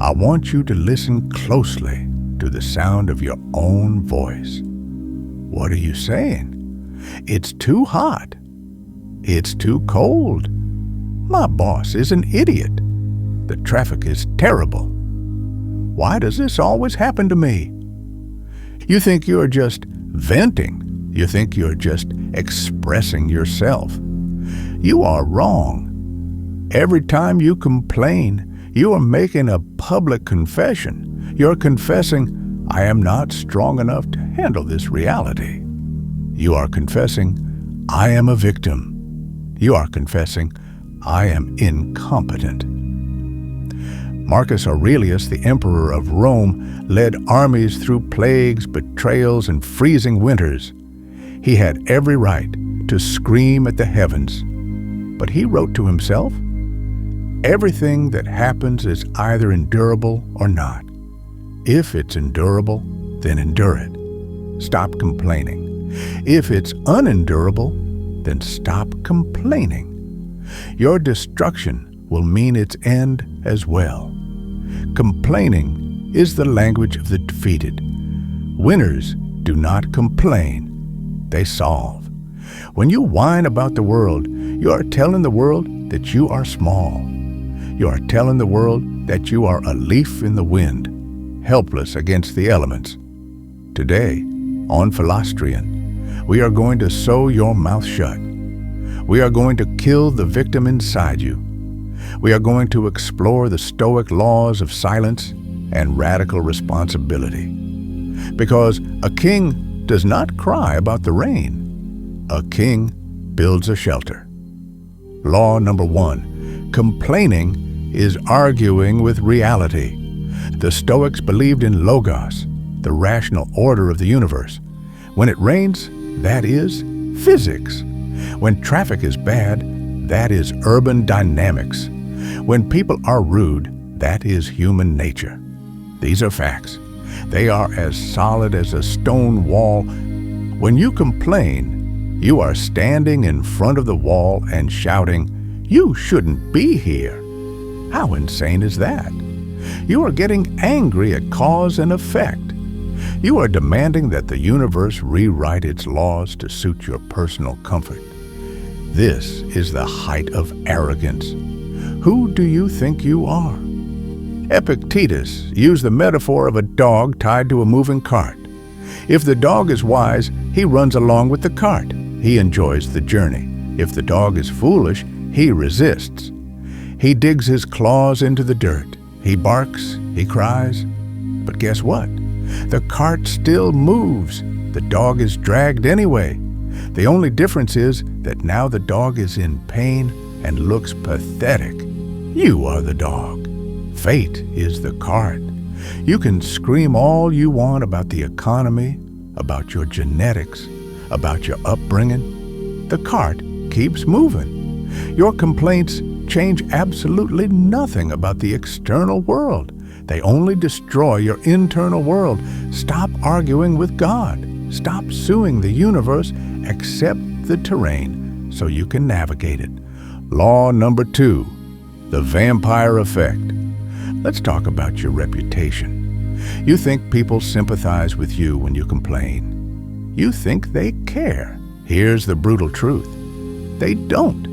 I want you to listen closely to the sound of your own voice. What are you saying? It's too hot. It's too cold. My boss is an idiot. The traffic is terrible. Why does this always happen to me? You think you're just venting. You think you're just expressing yourself. You are wrong. Every time you complain, you are making a public confession. You're confessing, I am not strong enough to handle this reality. You are confessing, I am a victim. You are confessing, I am incompetent. Marcus Aurelius, the emperor of Rome, led armies through plagues, betrayals, and freezing winters. He had every right to scream at the heavens, but he wrote to himself, everything that happens is either endurable or not. If it's endurable, then endure it. Stop complaining. If it's unendurable, then stop complaining. Your destruction will mean its end as well. Complaining is the language of the defeated. Winners do not complain, they solve. When you whine about the world, you are telling the world that you are small. You are telling the world that you are a leaf in the wind, helpless against the elements. Today, on Philostrion, we are going to sew your mouth shut. We are going to kill the victim inside you. We are going to explore the Stoic laws of silence and radical responsibility. Because a king does not cry about the rain. A king builds a shelter. Law number 1, complaining is arguing with reality. The Stoics believed in logos, the rational order of the universe. When it rains, that is physics. When traffic is bad, that is urban dynamics. When people are rude, that is human nature. These are facts. They are as solid as a stone wall. When you complain, you are standing in front of the wall and shouting, "You shouldn't be here." How insane is that? You are getting angry at cause and effect. You are demanding that the universe rewrite its laws to suit your personal comfort. This is the height of arrogance. Who do you think you are? Epictetus used the metaphor of a dog tied to a moving cart. If the dog is wise, he runs along with the cart. He enjoys the journey. If the dog is foolish, he resists. He digs his claws into the dirt. He barks, he cries. But guess what? The cart still moves. The dog is dragged anyway. The only difference is that now the dog is in pain and looks pathetic. You are the dog. Fate is the cart. You can scream all you want about the economy, about your genetics, about your upbringing. The cart keeps moving. Your complaints change absolutely nothing about the external world. They only destroy your internal world. Stop arguing with God. Stop suing the universe. Accept the terrain so you can navigate it. Law number 2, the vampire effect. Let's talk about your reputation. You think people sympathize with you when you complain. You think they care. Here's the brutal truth. They don't.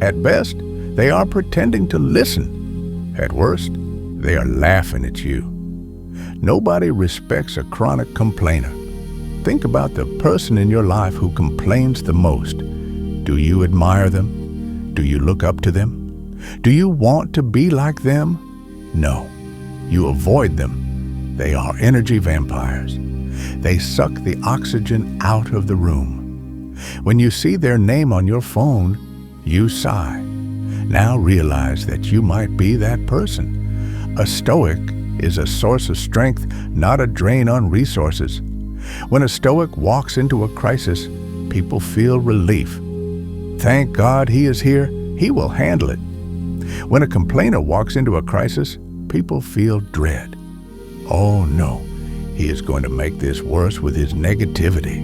At best, they are pretending to listen. At worst, they are laughing at you. Nobody respects a chronic complainer. Think about the person in your life who complains the most. Do you admire them? Do you look up to them? Do you want to be like them? No. You avoid them. They are energy vampires. They suck the oxygen out of the room. When you see their name on your phone, you sigh. Now realize that you might be that person. A Stoic is a source of strength, not a drain on resources. When a Stoic walks into a crisis, people feel relief. Thank God he is here, he will handle it. When a complainer walks into a crisis, people feel dread. Oh no, he is going to make this worse with his negativity.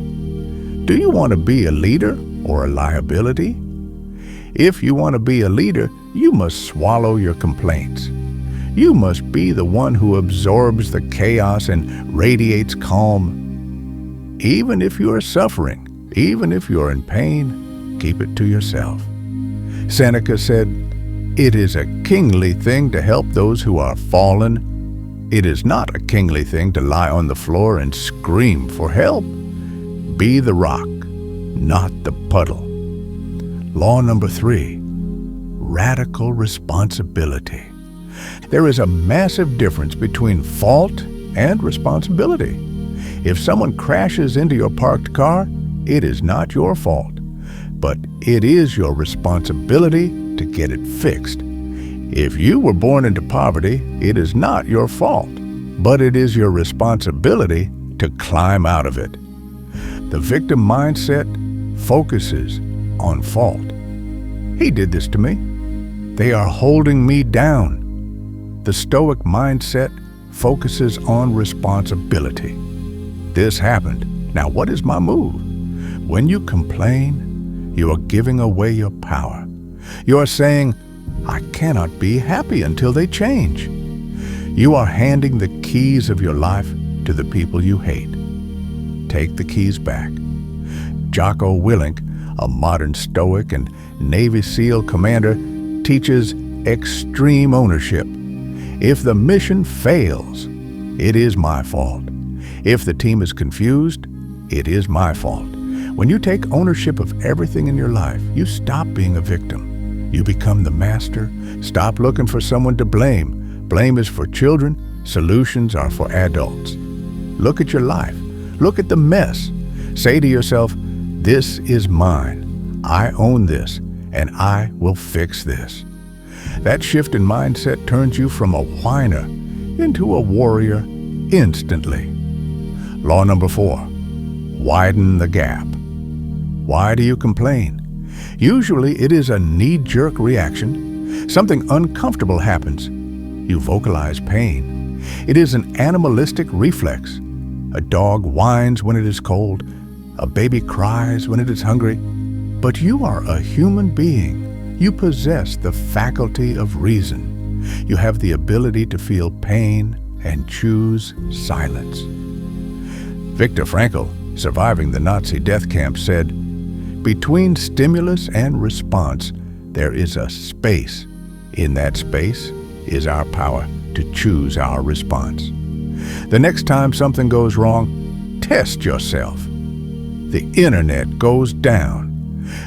Do you want to be a leader or a liability? If you want to be a leader, you must swallow your complaints. You must be the one who absorbs the chaos and radiates calm. Even if you are suffering, even if you're in pain, keep it to yourself. Seneca said, "It is a kingly thing to help those who are fallen. It is not a kingly thing to lie on the floor and scream for help. Be the rock, not the puddle." Law number 3, radical responsibility. There is a massive difference between fault and responsibility. If someone crashes into your parked car, it is not your fault, but it is your responsibility to get it fixed. If you were born into poverty, it is not your fault, but it is your responsibility to climb out of it. The victim mindset focuses on fault. He did this to me. They are holding me down. The Stoic mindset focuses on responsibility. This happened. Now what is my move? When you complain, you are giving away your power. You are saying, "I cannot be happy until they change." You are handing the keys of your life to the people you hate. Take the keys back. Jocko Willink, a modern Stoic and Navy SEAL commander, teaches extreme ownership. If the mission fails, it is my fault. If the team is confused, it is my fault. When you take ownership of everything in your life, you stop being a victim. You become the master. Stop looking for someone to blame. Blame is for children. Solutions are for adults. Look at your life. Look at the mess. Say to yourself, "This is mine. I own this, and I will fix this." That shift in mindset turns you from a whiner into a warrior instantly. Law number 4, widen the gap. Why do you complain? Usually it is a knee-jerk reaction. Something uncomfortable happens. You vocalize pain. It is an animalistic reflex. A dog whines when it is cold. A baby cries when it is hungry. But you are a human being. You possess the faculty of reason. You have the ability to feel pain and choose silence. Viktor Frankl, surviving the Nazi death camp, said, "Between stimulus and response, there is a space. In that space is our power to choose our response." The next time something goes wrong, test yourself. The internet goes down.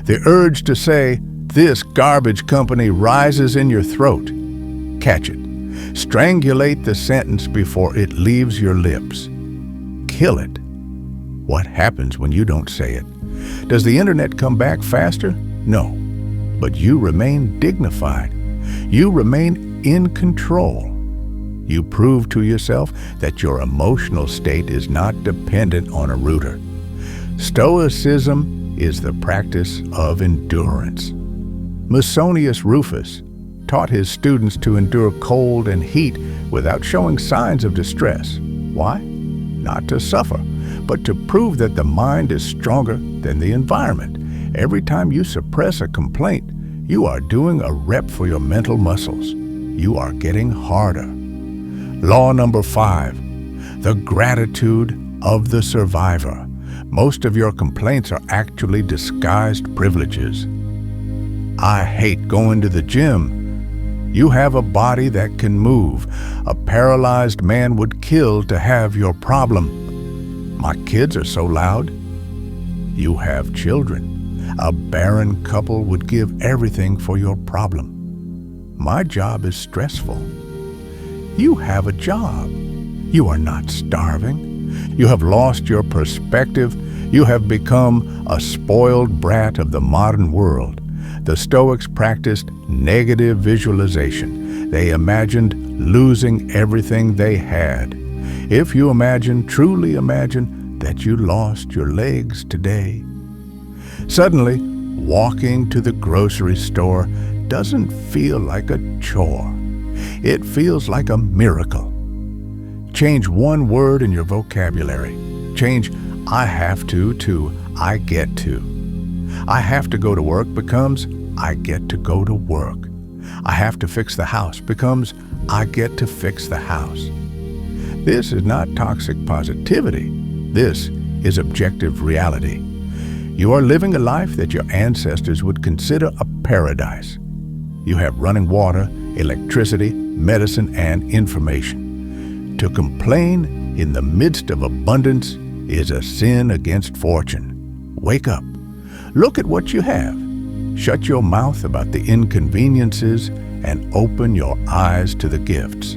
The urge to say, "This garbage company," rises in your throat. Catch it. Strangulate the sentence before it leaves your lips. Kill it. What happens when you don't say it? Does the internet come back faster? No. But you remain dignified. You remain in control. You prove to yourself that your emotional state is not dependent on a router. Stoicism is the practice of endurance. Musonius Rufus taught his students to endure cold and heat without showing signs of distress. Why? Not to suffer, but to prove that the mind is stronger than the environment. Every time you suppress a complaint, you are doing a rep for your mental muscles. You are getting harder. Law number 5, the gratitude of the survivor. Most of your complaints are actually disguised privileges. I hate going to the gym. You have a body that can move. A paralyzed man would kill to have your problem. My kids are so loud. You have children. A barren couple would give everything for your problem. My job is stressful. You have a job. You are not starving. You have lost your perspective. You have become a spoiled brat of the modern world. The Stoics practiced negative visualization. They imagined losing everything they had. If you truly imagine that you lost your legs today, suddenly walking to the grocery store doesn't feel like a chore. It feels like a miracle. Change one word in your vocabulary. Change "I have to" "I get to." I have to go to work becomes "I get to go to work." I have to fix the house becomes I get to fix the house. This is not toxic positivity. This is objective reality. You are living a life that your ancestors would consider a paradise. You have running water, electricity, medicine, and information. To complain in the midst of abundance is a sin against fortune. Wake up. Look at what you have. Shut your mouth about the inconveniences and open your eyes to the gifts.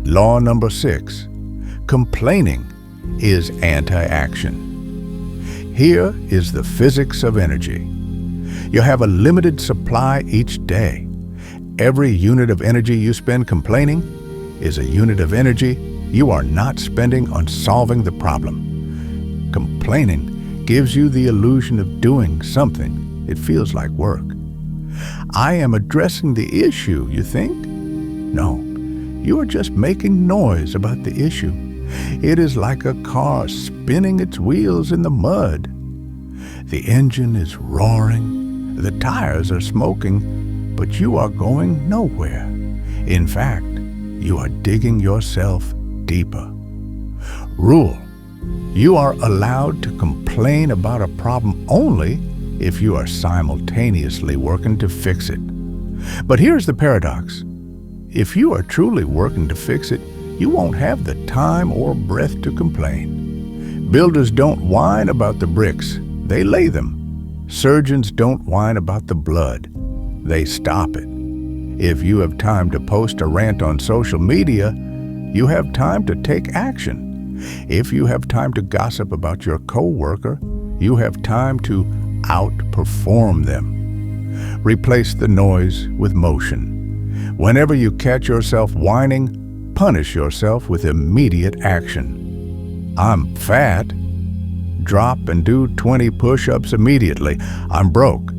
Law number 6. Complaining is anti-action. Here is the physics of energy. You have a limited supply each day. Every unit of energy you spend complaining is a unit of energy you are not spending on solving the problem. Complaining gives you the illusion of doing something. It feels like work. I am addressing the issue, you think? No, you are just making noise about the issue. It is like a car spinning its wheels in the mud. The engine is roaring, the tires are smoking, but you are going nowhere. In fact, you are digging yourself deeper. Rule: you are allowed to complain about a problem only if you are simultaneously working to fix it. But here's the paradox. If you are truly working to fix it, you won't have the time or breath to complain. Builders don't whine about the bricks, they lay them. Surgeons don't whine about the blood, they stop it. If you have time to post a rant on social media, you have time to take action. If you have time to gossip about your coworker, you have time to outperform them. Replace the noise with motion. Whenever you catch yourself whining, punish yourself with immediate action. I'm fat. Drop and do 20 push-ups immediately. I'm broke.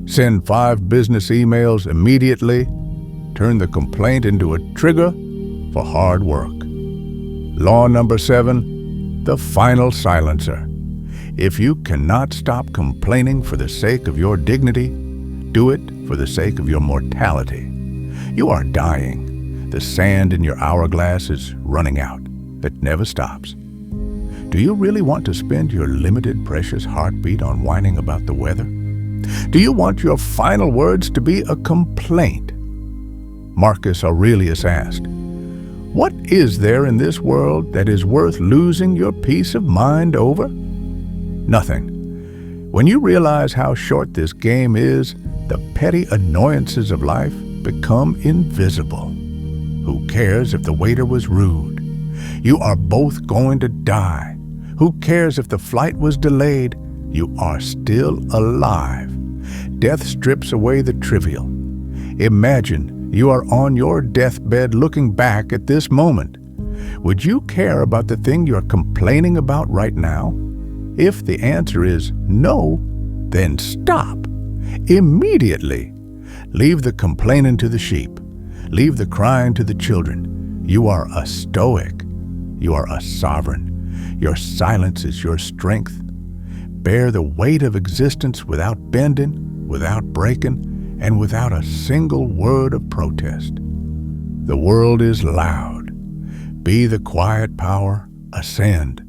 Send 5 business emails immediately. Turn the complaint into a trigger for hard work. Law number 7, the final silencer. If you cannot stop complaining for the sake of your dignity, do it for the sake of your mortality. You are dying. The sand in your hourglass is running out. It never stops. Do you really want to spend your limited, precious heartbeat on whining about the weather? Do you want your final words to be a complaint? Marcus Aurelius asked, "What is there in this world that is worth losing your peace of mind over?" Nothing. When you realize how short this game is, the petty annoyances of life become invisible. Who cares if the waiter was rude? You are both going to die. Who cares if the flight was delayed? You are still alive. Death strips away the trivial. Imagine you are on your deathbed looking back at this moment. Would you care about the thing you're complaining about right now? If the answer is no, then stop. Immediately. Leave the complaining to the sheep. Leave the crying to the children. You are a Stoic. You are a sovereign. Your silence is your strength. Bear the weight of existence without bending, without breaking, and without a single word of protest. The world is loud. Be the quiet power, ascend.